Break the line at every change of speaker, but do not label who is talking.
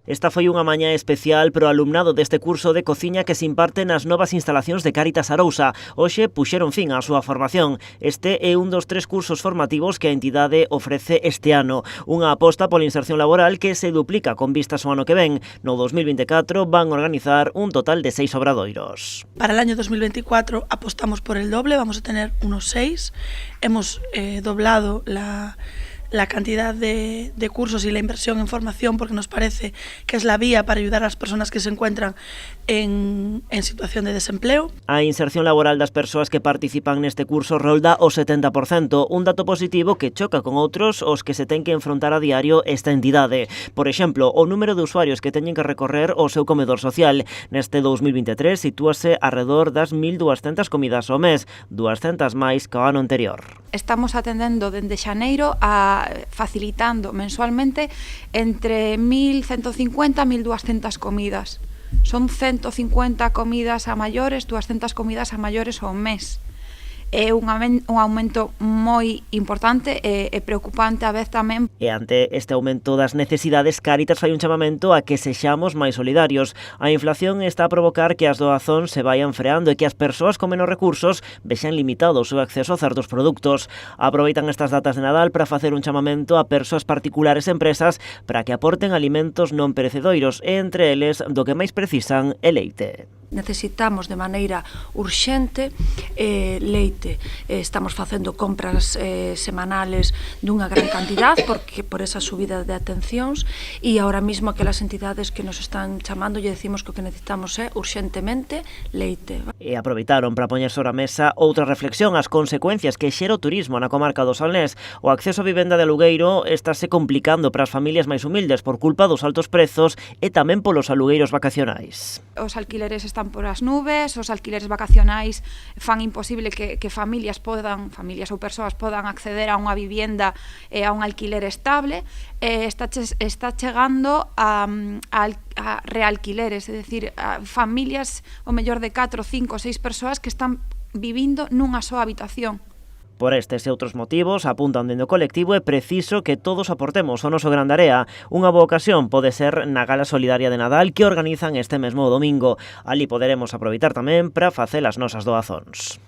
Esta foi unha mañá especial pro alumnado deste curso de cociña que se imparte nas novas instalacións de Cáritas Arousa. Hoxe puxeron fin á súa formación. Este é un dos 3 cursos formativos que a entidade ofrece este ano. Unha aposta pola inserción laboral que se duplica con vistas ao ano que ven. No 2024 van organizar un total de 6 obradoiros.
Para el año 2024 apostamos por el doble, vamos a tener unos 6. Hemos doblado la cantidad de cursos y la inversión en formación porque nos parece que es la vía para ayudar a las personas que se encuentran en situación de desempleo.
A inserción laboral das persoas que participan neste curso rolda o 70%, un dato positivo que choca con outros os que se ten que enfrontar a diario esta entidade. Por exemplo, o número de usuarios que teñen que recorrer o seu comedor social. Neste 2023 sitúase arredor das 1.200 comidas ao mes, 200 máis que o ano anterior.
Estamos atendendo dende xaneiro facilitando mensualmente entre 1.150 e 1.200 comidas. Son 150 comidas a maiores, 200 comidas a maiores ao mes. É un aumento moi importante e preocupante a vez tamén.
E ante este aumento das necesidades, Cáritas fai un chamamento a que sexamos máis solidarios. A inflación está a provocar que as doazóns se vayan freando e que as persoas con menos recursos vexan limitado o seu acceso a certos produtos. Aproveitan estas datas de Nadal para facer un chamamento a persoas particulares e empresas para que aporten alimentos non perecedoiros e entre eles do que máis precisan é leite.
Necesitamos de maneira urxente leite. Estamos facendo compras semanales dunha gran cantidad porque por esa subida de atencións e ahora mismo aquelas entidades que nos están chamando lle decimos que o que necesitamos é urxentemente leite.
E aproveitaron para poñer sobre a mesa outra reflexión, as consecuencias que xera o turismo na comarca do Salnés. O acceso a vivenda de alugueiro estáse complicando para as familias máis humildes por culpa dos altos prezos e tamén polos alugueiros vacacionais.
Os alquileres están por as nubes, os alquileres vacacionais fan imposible que familias ou persoas podan acceder a unha vivienda e a un alquiler estable. Está chegando a realquileres, é dicir, a familias o mellor de 4, 5, 6 persoas que están vivindo nunha soa habitación.
Por estes e outros motivos, apuntan dende o colectivo, é preciso que todos aportemos o noso grande area. Unha boa ocasión pode ser na Gala Solidaria de Nadal que organizan este mesmo domingo. Ali poderemos aproveitar tamén para facer as nosas doazóns.